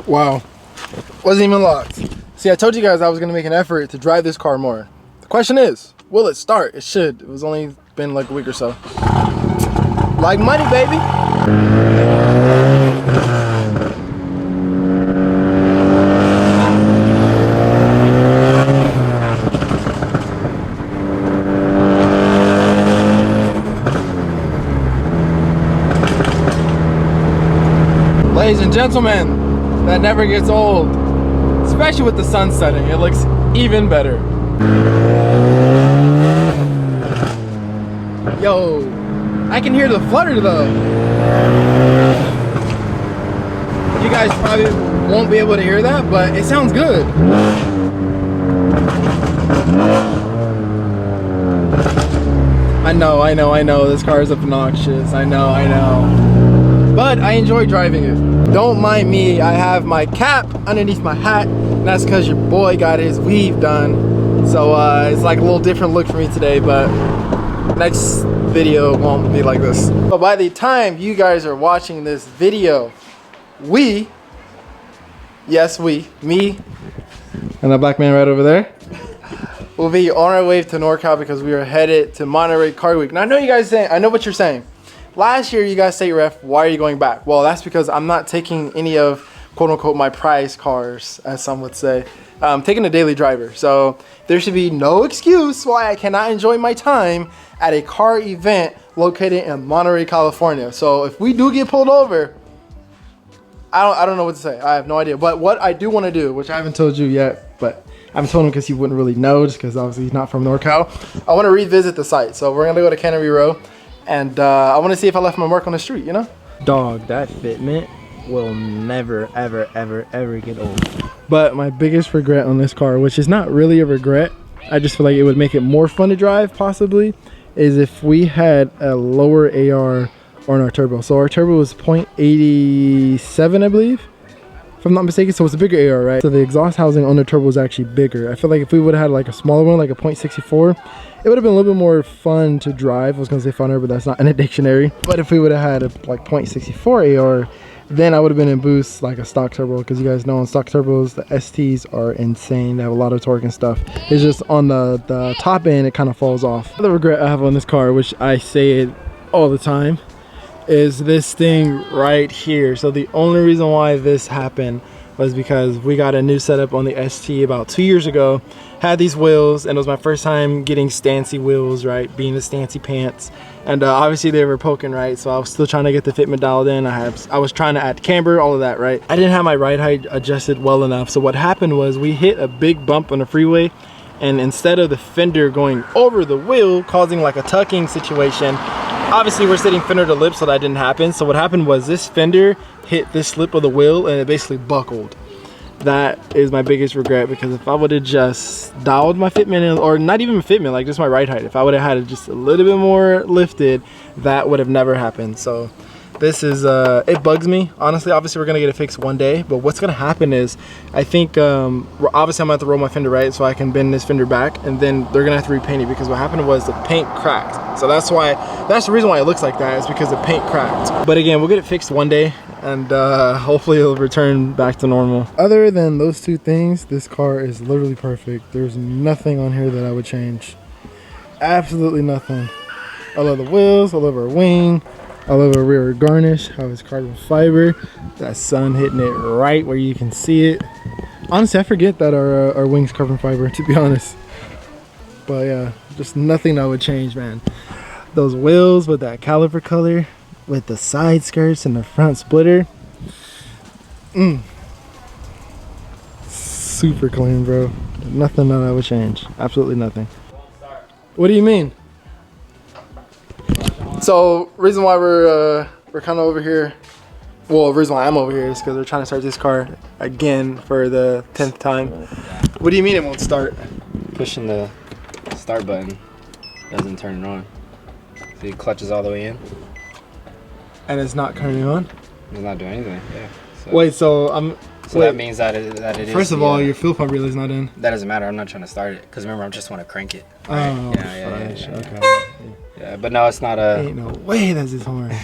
Wow. Wasn't even locked. See, I told you guys I was going to make an effort to drive this car more. The question is, will it start? It should. It was only been like a week or so. Like money, baby. Ladies and gentlemen, that never gets old. Especially with the sun setting, it looks even better. Yo, I can hear the flutter though. You guys probably won't be able to hear that, but it sounds good. I know, this car is obnoxious. I know. But I enjoy driving it. Don't mind me, I have my cap underneath my hat, and that's because your boy got his weave done. So it's like a little different look for me today, but next video won't be like this. But by the time you guys are watching this video, me and the black man right over there, we'll be on our way to NorCal because we are headed to Monterey Car Week. Now I know you guys saying, I know what you're saying. Last year you guys say, ref, why are you going back? Well, that's because I'm not taking any of quote unquote my prize cars, as some would say. I'm taking a daily driver. So there should be no excuse why I cannot enjoy my time at a car event located in Monterey, California. So if we do get pulled over, I don't know what to say. I have no idea. But what I do want to do, which I haven't told you yet, but I haven't told him because he wouldn't really know, just because obviously he's not from NorCal. I want to revisit the site. So we're going to go to Cannery Row, and I want to see if I left my mark on the street, you know? Dog, that fitment will never, ever, ever, ever get old. But my biggest regret on this car, which is not really a regret, I just feel like it would make it more fun to drive, possibly, is if we had a lower AR on our turbo. So our turbo was 0.87, I believe, if I'm not mistaken. So it's a bigger AR, right? So the exhaust housing on the turbo is actually bigger. I feel like if we would have had like a smaller one, like a 0.64, it would have been a little bit more fun to drive. I was gonna say funner, but that's not in a dictionary. But if we would have had a like 0.64 AR, then I would have been in boost like a stock turbo, because you guys know on stock turbos the STs are insane. They have a lot of torque and stuff. It's just on the top end it kind of falls off. The regret I have on this car, which I say it all the time, is this thing right here. So the only reason why this happened was because we got a new setup on the ST about 2 years ago. Had these wheels, and it was my first time getting stancy wheels, right, being the stancy pants, and obviously they were poking, right, so I was still trying to get the fitment dialed in. I was trying to add camber, all of that, right. I didn't have my ride height adjusted well enough, so what happened was we hit a big bump on the freeway, and instead of the fender going over the wheel causing like a tucking situation, obviously we're sitting fender to lip, so that didn't happen. So what happened was this fender hit this lip of the wheel and it basically buckled. That is my biggest regret, because if I would have just dialed my fitment in, or not even fitment, like just my ride height, if I would have had it just a little bit more lifted, that would have never happened. So this is it bugs me, honestly. Obviously we're gonna get it fixed one day, but what's gonna happen is I think obviously I'm gonna have to roll my fender, right, so I can bend this fender back, and then they're gonna have to repaint it, because what happened was the paint cracked. So that's the reason why it looks like that, is because the paint cracked. But again, we'll get it fixed one day, and hopefully it'll return back to normal. Other than those two things, this car is literally perfect. There's nothing on here that I would change. Absolutely nothing. I love the wheels, I love our wing, I love our rear garnish, how it's carbon fiber, that sun hitting it right where you can see it. Honestly, I forget that our wing's carbon fiber, to be honest. But yeah, just nothing I would change, man. Those wheels with that caliper color, with the side skirts and the front splitter, super clean, bro. Nothing that I would change, absolutely nothing. What do you mean? So reason why we're kind of over here, well, the reason why I'm over here is because we're trying to start this car again for the 10th time. What do you mean it won't start? Pushing the start button doesn't turn it on. So it clutches all the way in. And it's not turning on? It's not doing anything, yeah. So, wait, so that means that it is. First of all, your fuel pump relay's not in. That doesn't matter, I'm not trying to start it. Because remember, I just want to crank it. Right? Oh, yeah. Okay. Yeah, but no, it's not a... Ain't no way that's his horn.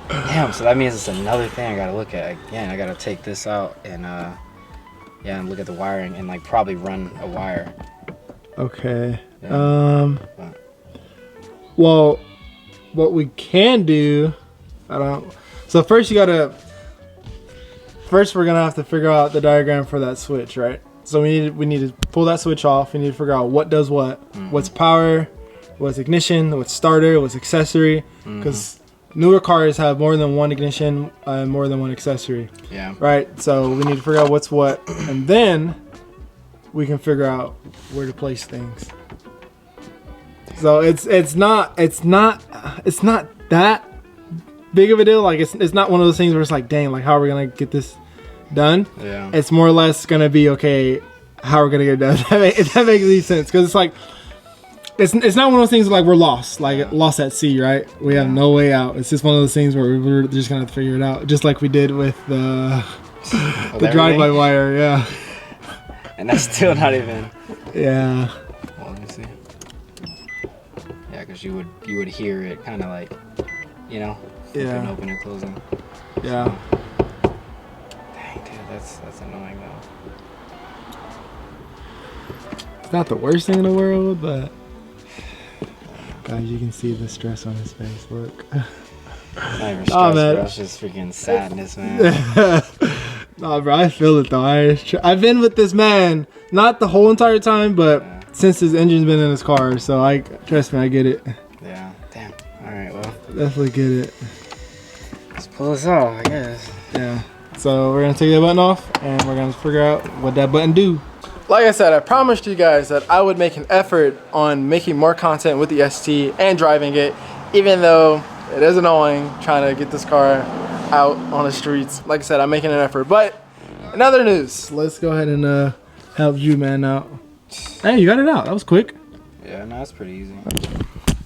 Damn, so that means it's another thing I gotta look at. Again, I gotta take this out and yeah, and look at the wiring and like probably run a wire. Okay. Yeah. Well, what we can do, so first we're gonna have to figure out the diagram for that switch, right? So we need to pull that switch off. We need to figure out what does what. What's power, what's ignition, what's starter, what's accessory. Because newer cars have more than one ignition and more than one accessory. Yeah. Right. So we need to figure out what's what, and then we can figure out where to place things. So it's not that big of a deal. Like it's not one of those things where it's like, dang, like how are we gonna get this done? Yeah. It's more or less gonna be okay. How we're gonna get it done? If that makes any sense, because it's like it's not one of those things like we're lost, like lost at sea, right? We have no way out. It's just one of those things where we're just gonna have to figure it out, just like we did with the drive-by wire, yeah. And that's still not even. Yeah. Well, let me see. Yeah, because you would hear it kind of like, you know, open and closing. Yeah. Dang, dude, that's annoying though. It's not the worst thing in the world, but guys, you can see the stress on his face. Look. Not even stress, bro. It's just freaking sadness, man. Nah, bro, I feel it though. I've been with this man, not the whole entire time, but since his engine's been in his car, so trust me, I get it. Yeah. Damn. All right. Well. Definitely get it. Let's pull this off, I guess. Yeah. So we're gonna take that button off, and we're gonna figure out what that button do. Like I said, I promised you guys that I would make an effort on making more content with the ST and driving it, even though it is annoying trying to get this car out on the streets. Like I said, I'm making an effort. But in other news, let's go ahead and help you man out. Hey, you got it out. That was quick. Yeah, no, that's pretty easy.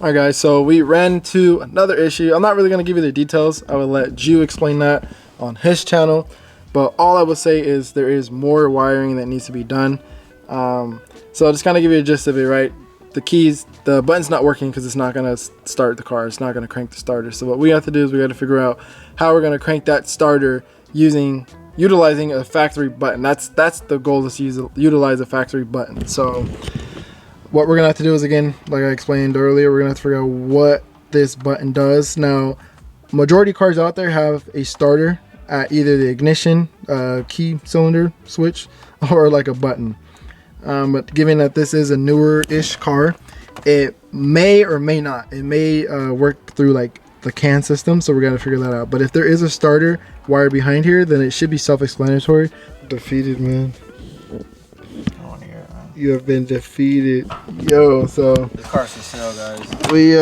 All right, guys. So we ran into another issue. I'm not really gonna give you the details. I will let Jew explain that on his channel. But all I will say is there is more wiring that needs to be done. So I'll just kind of give you a gist of it, right? The button's not working because it's not gonna start the car. It's not gonna crank the starter. So what we have to do is we got to figure out how we're gonna crank that starter utilizing a factory button. That's the goal, is to utilize a factory button. So what we're gonna have to do is, again, like I explained earlier, we're gonna have to figure out what this button does. Now, majority of cars out there have a starter at either the ignition key cylinder switch or like a button. But given that this is a newer-ish car, it may or may not. It may work through like the CAN system, so we're gonna figure that out. But if there is a starter wire behind here, then it should be self-explanatory. Defeated, man. I want to hear it, man. You have been defeated, yo. So The car's for sale, guys. we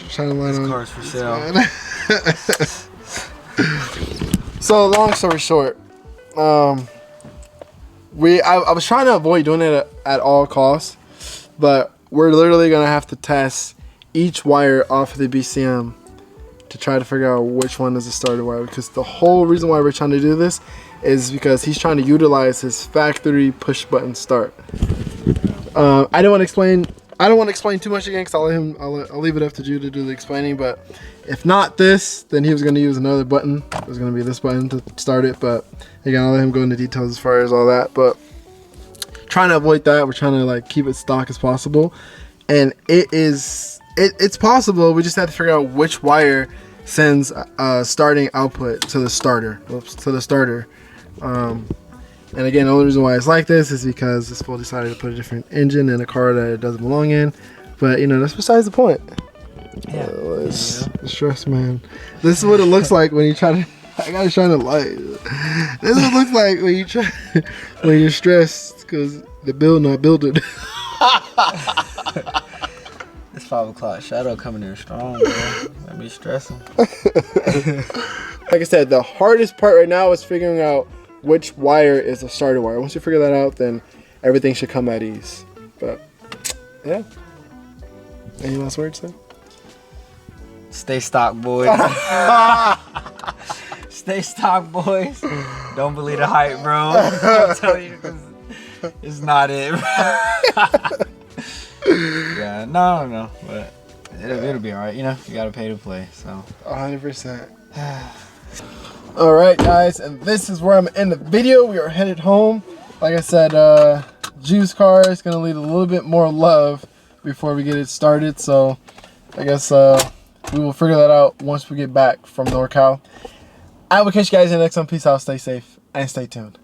trying to line on. This car's for sale. So long story short, I was trying to avoid doing it at all costs, but we're literally gonna have to test each wire off of the BCM to try to figure out which one is the starter wire, because the whole reason why we're trying to do this is because he's trying to utilize his factory push button start. I don't want to explain too much again, because I'll leave it up to you to do the explaining. But if not this, then he was going to use another button. It was going to be this button to start it. But again, I'll let him go into details as far as all that. But trying to avoid that, we're trying to like keep it stock as possible. And it's possible. We just have to figure out which wire sends starting output to the starter. And again, the only reason why it's like this is because this fool decided to put a different engine in a car that it doesn't belong in. But you know, that's besides the point. Yeah. It's stress, man. This is what it looks like when you try to. I gotta shine the light. This is what it looks like when you try when you're stressed because the build not builded. It's 5 o'clock shadow coming in strong, bro. Got me stressing. Like I said, the hardest part right now is figuring out which wire is the starter wire. Once you figure that out, then everything should come at ease. But yeah. Any last words, then? Stay stock, boys. Stay stock, boys. Don't believe the hype, bro. I'm telling you, it's not it. Yeah, no, but it'll be alright. You know, you gotta pay to play. So 100%. All right, guys, and this is where I'm gonna end the video. We are headed home. Like I said, Juice car is gonna need a little bit more love before we get it started. So I guess we will figure that out once we get back from NorCal. I will catch you guys in the next one. Peace out, stay safe, and stay tuned.